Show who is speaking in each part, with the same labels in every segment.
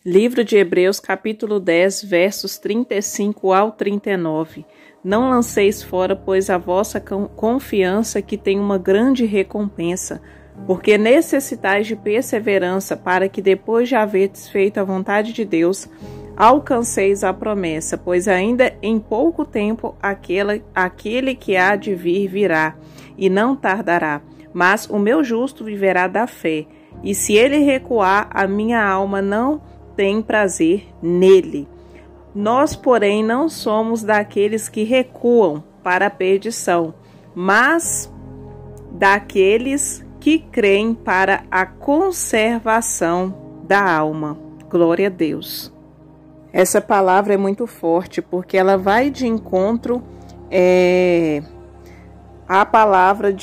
Speaker 1: Livro de Hebreus, capítulo 10, versos 35 ao 39. Não lanceis fora, pois, a vossa confiança, que tem uma grande recompensa, porque necessitais de perseverança, para que, depois de haverdes feito a vontade de Deus, alcanceis a promessa, pois ainda em pouco tempo aquele que há de vir virá, e não tardará. Mas o meu justo viverá da fé, e se ele recuar, a minha alma não tem prazer nele. Nós, porém, não somos daqueles que recuam para a perdição, mas daqueles que creem para a conservação da alma. Glória a Deus. Essa palavra é muito forte, porque ela vai de encontro à palavra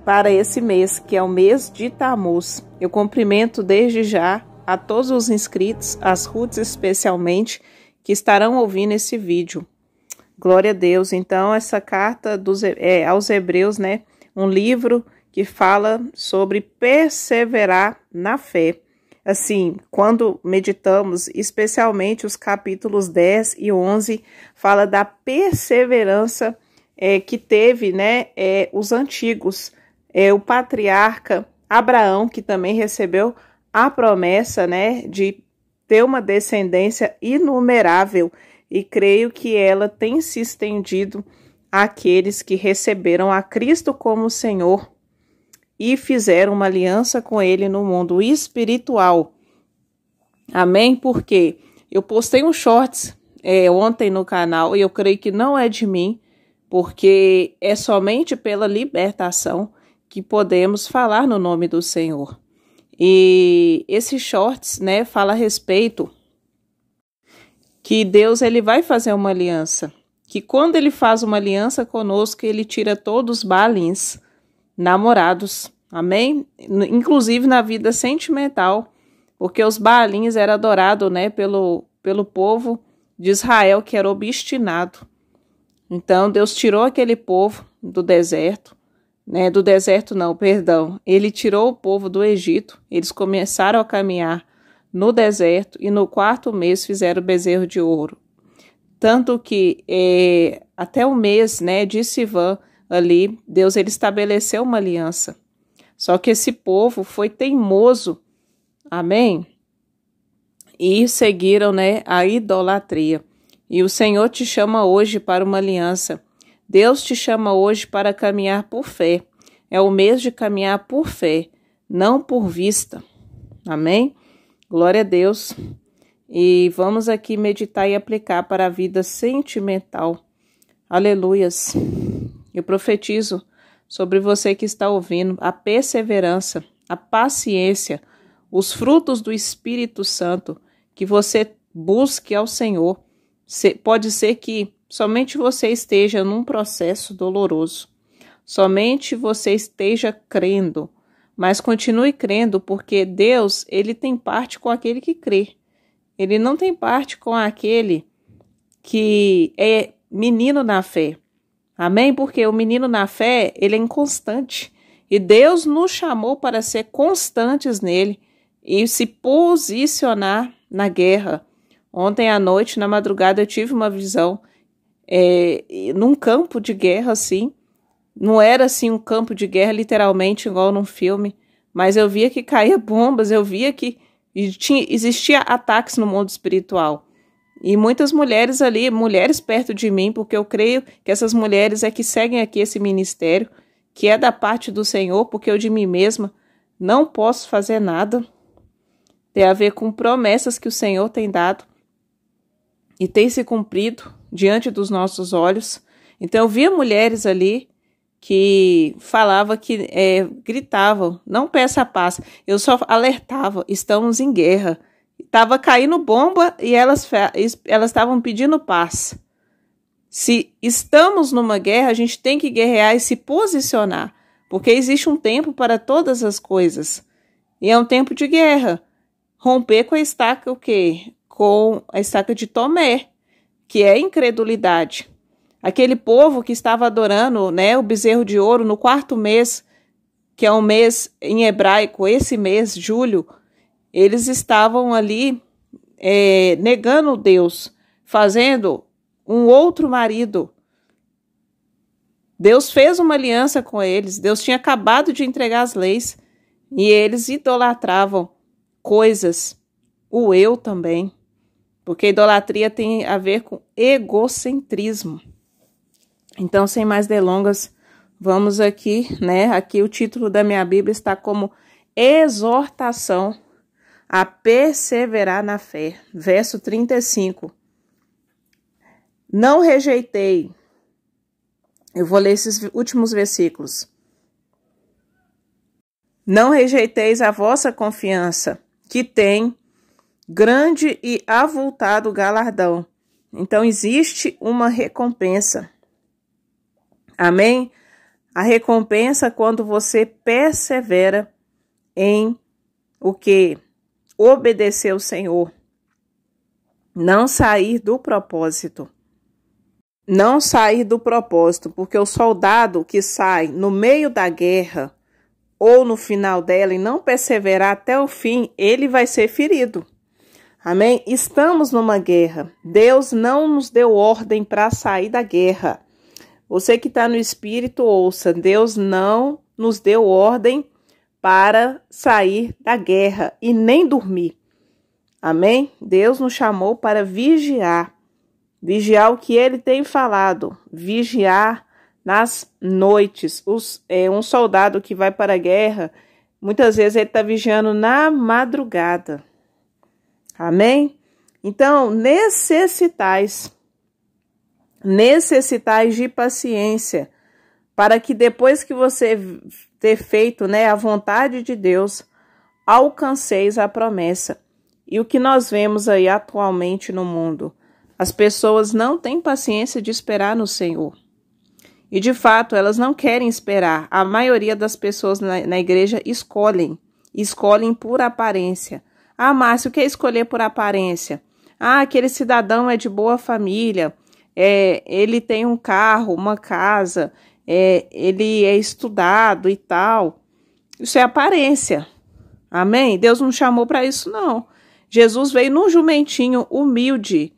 Speaker 1: para esse mês, que é o mês de Tamuz. Eu cumprimento desde já a todos os inscritos, as Ruths especialmente, que estarão ouvindo esse vídeo. Glória a Deus. Então, essa carta aos Hebreus, né? Um livro que fala sobre perseverar na fé. Assim, quando meditamos, especialmente os capítulos 10 e 11, fala da perseverança que teve, né? Os antigos, o patriarca Abraão, que também recebeu a promessa, né, de ter uma descendência inumerável, e creio que ela tem se estendido àqueles que receberam a Cristo como Senhor e fizeram uma aliança com Ele no mundo espiritual. Amém? Porque eu postei um shorts ontem no canal, e eu creio que não é de mim, porque é somente pela libertação que podemos falar no nome do Senhor. E esse shorts, né, fala a respeito que Deus ele vai fazer uma aliança, que quando ele faz uma aliança conosco, ele tira todos os baalins, namorados, amém? Inclusive na vida sentimental, porque os baalins eram adorados, né, pelo povo de Israel, que era obstinado. Então Deus tirou aquele povo do deserto, né, do deserto não, perdão, ele tirou o povo do Egito, eles começaram a caminhar no deserto e no 4º mês fizeram o bezerro de ouro. Tanto que até o mês, né, de Sivan, ali, Deus ele estabeleceu uma aliança. Só que esse povo foi teimoso, amém? E seguiram, né, a idolatria. E o Senhor te chama hoje para uma aliança. Deus te chama hoje para caminhar por fé. É o mês de caminhar por fé, não por vista. Amém? Glória a Deus. E vamos aqui meditar e aplicar para a vida sentimental. Aleluias. Eu profetizo sobre você que está ouvindo a perseverança, a paciência, os frutos do Espírito Santo, que você busque ao Senhor. Pode ser que somente você esteja num processo doloroso. Somente você esteja crendo. Mas continue crendo, porque Deus, ele tem parte com aquele que crê. Ele não tem parte com aquele que é menino na fé. Amém? Porque o menino na fé, ele é inconstante. E Deus nos chamou para ser constantes nele e se posicionar na guerra. Ontem à noite, na madrugada, eu tive uma visão num campo de guerra, assim. Não era assim um campo de guerra, literalmente, igual num filme, mas eu via que caía bombas, eu via que existia ataques no mundo espiritual. E muitas mulheres ali, mulheres perto de mim, porque eu creio que essas mulheres é que seguem aqui esse ministério, que é da parte do Senhor, porque eu de mim mesma não posso fazer nada. Tem a ver com promessas que o Senhor tem dado e tem se cumprido diante dos nossos olhos. Então eu via mulheres ali que falavam, que gritavam, não peça paz. Eu só alertava, estamos em guerra. Estava caindo bomba e elas estavam pedindo paz. Se estamos numa guerra, a gente tem que guerrear e se posicionar, porque existe um tempo para todas as coisas. E é um tempo de guerra. Romper com a estaca, o quê? Com a estaca de Tomé, que é incredulidade. Aquele povo que estava adorando, né, o bezerro de ouro no 4º mês, que é um mês em hebraico, esse mês, julho, eles estavam ali negando Deus, fazendo um outro marido. Deus fez uma aliança com eles, Deus tinha acabado de entregar as leis e eles idolatravam coisas, o eu também, porque idolatria tem a ver com egocentrismo. Então, sem mais delongas, vamos aqui, né? Aqui o título da minha Bíblia está como exortação a perseverar na fé. Verso 35. Não rejeitei. Eu vou ler esses últimos versículos. Não rejeiteis a vossa confiança, que tem grande e avultado galardão. Então, existe uma recompensa. Amém? A recompensa quando você persevera em o que? Obedecer ao Senhor. Não sair do propósito. Não sair do propósito, porque o soldado que sai no meio da guerra ou no final dela e não perseverar até o fim, ele vai ser ferido. Amém? Estamos numa guerra. Deus não nos deu ordem para sair da guerra. Você que está no Espírito, ouça. Deus não nos deu ordem para sair da guerra e nem dormir. Amém? Deus nos chamou para vigiar. Vigiar o que Ele tem falado. Vigiar nas noites. Um soldado que vai para a guerra, muitas vezes ele está vigiando na madrugada. Amém? Então, necessitais de paciência, para que depois que você ter feito, né, a vontade de Deus, alcanceis a promessa. E o que nós vemos aí atualmente no mundo? As pessoas não têm paciência de esperar no Senhor. E de fato, elas não querem esperar. A maioria das pessoas na igreja escolhem por aparência. Ah, Márcio, o que é escolher por aparência? Ah, aquele cidadão é de boa família, ele tem um carro, uma casa, ele é estudado e tal. Isso é aparência. Amém? Deus não chamou para isso, não. Jesus veio num jumentinho humilde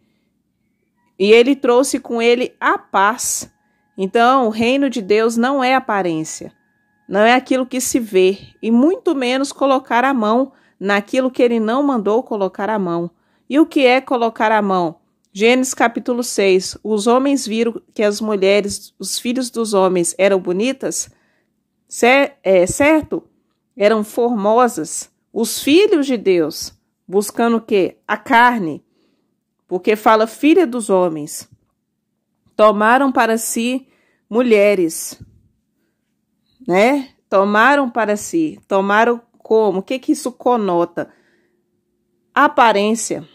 Speaker 1: e ele trouxe com ele a paz. Então, o reino de Deus não é aparência, não é aquilo que se vê, e muito menos colocar a mão naquilo que ele não mandou colocar a mão. E o que é colocar a mão? Gênesis capítulo 6. Os homens viram que as mulheres, os filhos dos homens, eram bonitas, certo? Eram formosas. Os filhos de Deus, buscando o quê? A carne, porque fala filha dos homens. Tomaram para si mulheres, né? Tomaram para si. Tomaram como? O que isso conota? Aparência.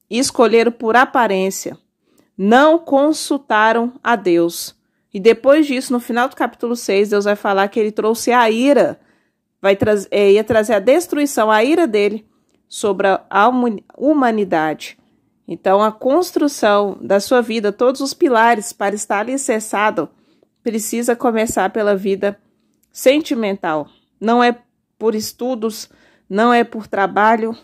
Speaker 1: Escolheram por aparência. Não consultaram a Deus. E depois disso, no final do capítulo 6, Deus vai falar que ele trouxe a ira. Ia trazer a destruição, a ira dele sobre a humanidade. Então, a construção da sua vida, todos os pilares para estar alicerçado, precisa começar pela vida sentimental. Não é por estudos, não é por trabalho.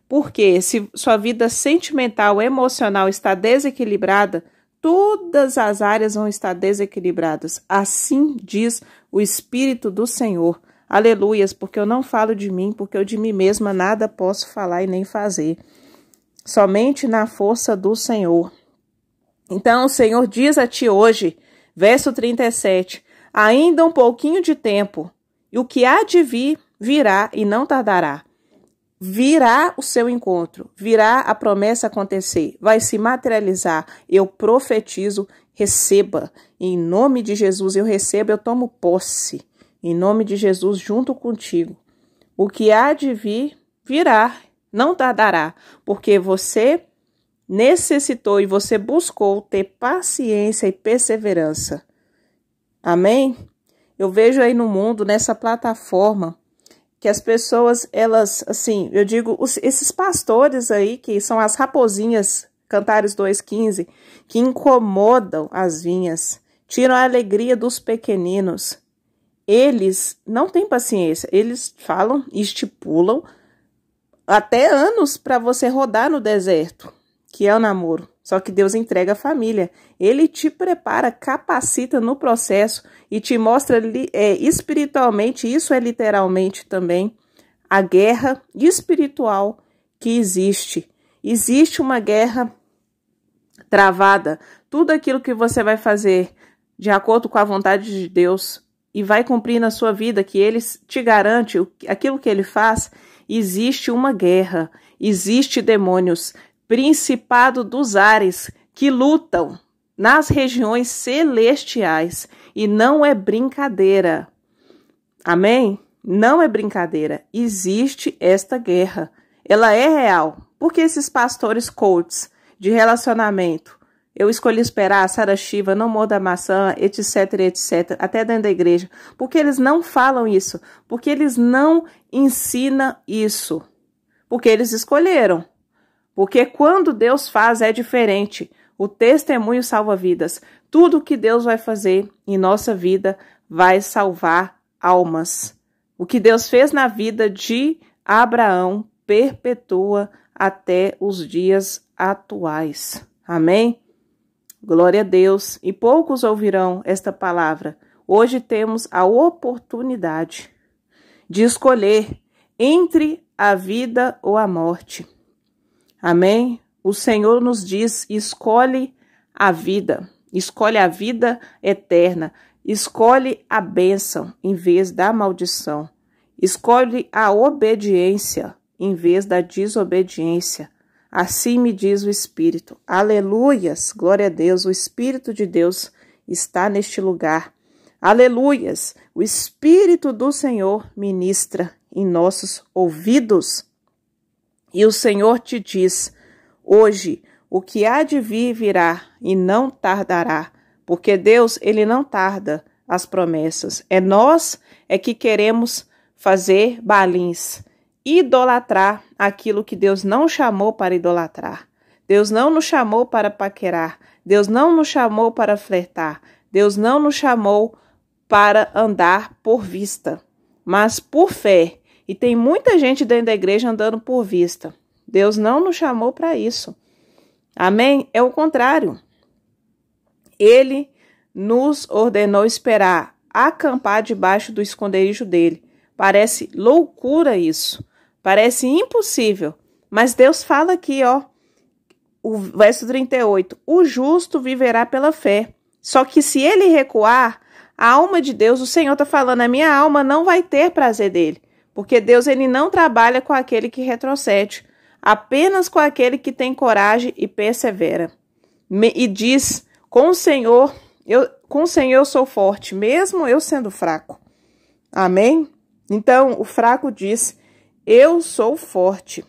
Speaker 1: Porque se sua vida sentimental, emocional está desequilibrada, todas as áreas vão estar desequilibradas. Assim diz o Espírito do Senhor. Aleluias, porque eu não falo de mim, porque eu de mim mesma nada posso falar e nem fazer. Somente na força do Senhor. Então o Senhor diz a ti hoje, verso 37, ainda um pouquinho de tempo, e o que há de vir, virá e não tardará. Virá o seu encontro, virá a promessa acontecer, vai se materializar. Eu profetizo, receba. Em nome de Jesus eu recebo, eu tomo posse. Em nome de Jesus junto contigo. O que há de vir, virá, não tardará, porque você necessitou e você buscou ter paciência e perseverança. Amém? Eu vejo aí no mundo, nessa plataforma, que as pessoas, elas, assim, eu digo, esses pastores aí, que são as raposinhas, Cantares 2,15, que incomodam as vinhas, tiram a alegria dos pequeninos. Eles não têm paciência, eles falam, estipulam até anos para você rodar no deserto, que é o namoro. Só que Deus entrega a família. Ele te prepara, capacita no processo e te mostra espiritualmente, isso é literalmente também, a guerra espiritual que existe. Existe uma guerra travada. Tudo aquilo que você vai fazer de acordo com a vontade de Deus e vai cumprir na sua vida, que Ele te garante aquilo que Ele faz, existe uma guerra, existe demônios, principado dos ares que lutam nas regiões celestiais e não é brincadeira. Amém? Não é brincadeira. Existe esta guerra. Ela é real. Por que esses pastores coaches de relacionamento? Eu escolhi esperar, Sara Shiva, não morda a maçã, etc, etc, até dentro da igreja. Porque eles não falam isso. Porque eles não ensinam isso. Porque eles escolheram. Porque quando Deus faz é diferente. O testemunho salva vidas. Tudo que Deus vai fazer em nossa vida vai salvar almas. O que Deus fez na vida de Abraão perpetua até os dias atuais. Amém? Glória a Deus. E poucos ouvirão esta palavra. Hoje temos a oportunidade de escolher entre a vida ou a morte. Amém? O Senhor nos diz, escolhe a vida eterna, escolhe a bênção em vez da maldição, escolhe a obediência em vez da desobediência. Assim me diz o Espírito. Aleluias, glória a Deus, o Espírito de Deus está neste lugar. Aleluias, o Espírito do Senhor ministra em nossos ouvidos. E o Senhor te diz, hoje, o que há de vir virá e não tardará, porque Deus, Ele não tarda as promessas. É nós que queremos fazer balins, idolatrar aquilo que Deus não chamou para idolatrar. Deus não nos chamou para paquerar, Deus não nos chamou para flertar, Deus não nos chamou para andar por vista, mas por fé. E tem muita gente dentro da igreja andando por vista. Deus não nos chamou para isso. Amém? É o contrário. Ele nos ordenou esperar, acampar debaixo do esconderijo dele. Parece loucura isso. Parece impossível. Mas Deus fala aqui, ó, o verso 38. O justo viverá pela fé. Só que se ele recuar, a alma de Deus, o Senhor está falando, a minha alma não vai ter prazer dele. Porque Deus, ele não trabalha com aquele que retrocede, apenas com aquele que tem coragem e persevera. E diz, com o Senhor eu sou forte, mesmo eu sendo fraco. Amém? Então, o fraco diz, eu sou forte,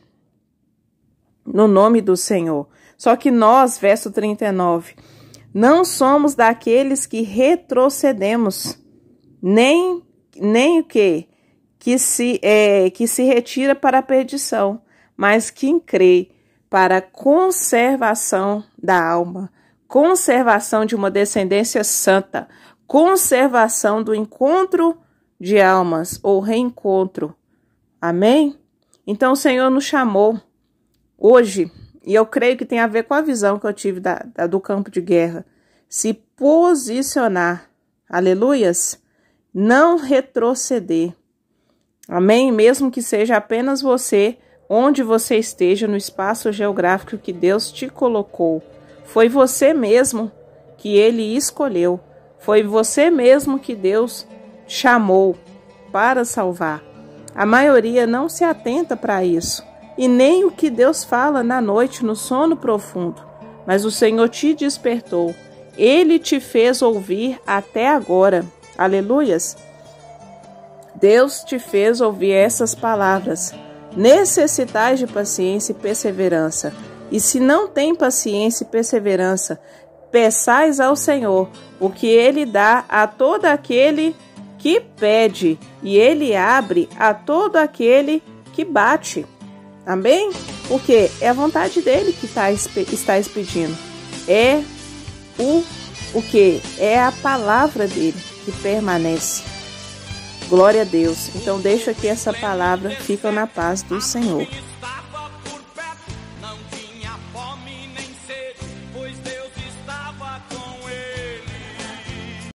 Speaker 1: no nome do Senhor. Só que nós, verso 39, não somos daqueles que retrocedemos, nem o quê? Que se retira para a perdição, mas quem crê para a conservação da alma, conservação de uma descendência santa, conservação do encontro de almas ou reencontro. Amém? Então o Senhor nos chamou hoje, e eu creio que tem a ver com a visão que eu tive do campo de guerra, se posicionar, aleluias, não retroceder. Amém? Mesmo que seja apenas você, onde você esteja no espaço geográfico que Deus te colocou. Foi você mesmo que Ele escolheu. Foi você mesmo que Deus chamou para salvar. A maioria não se atenta para isso. E nem o que Deus fala na noite, no sono profundo. Mas o Senhor te despertou. Ele te fez ouvir até agora. Aleluias! Deus te fez ouvir essas palavras. Necessitais de paciência e perseverança. E se não tem paciência e perseverança, peçais ao Senhor, porque Ele dá a todo aquele que pede, e Ele abre a todo aquele que bate. Amém? Porque é a vontade dEle que está expedindo. É o que? É a palavra dEle que permanece. Glória a Deus. Então deixo aqui essa palavra, fica na paz do Senhor.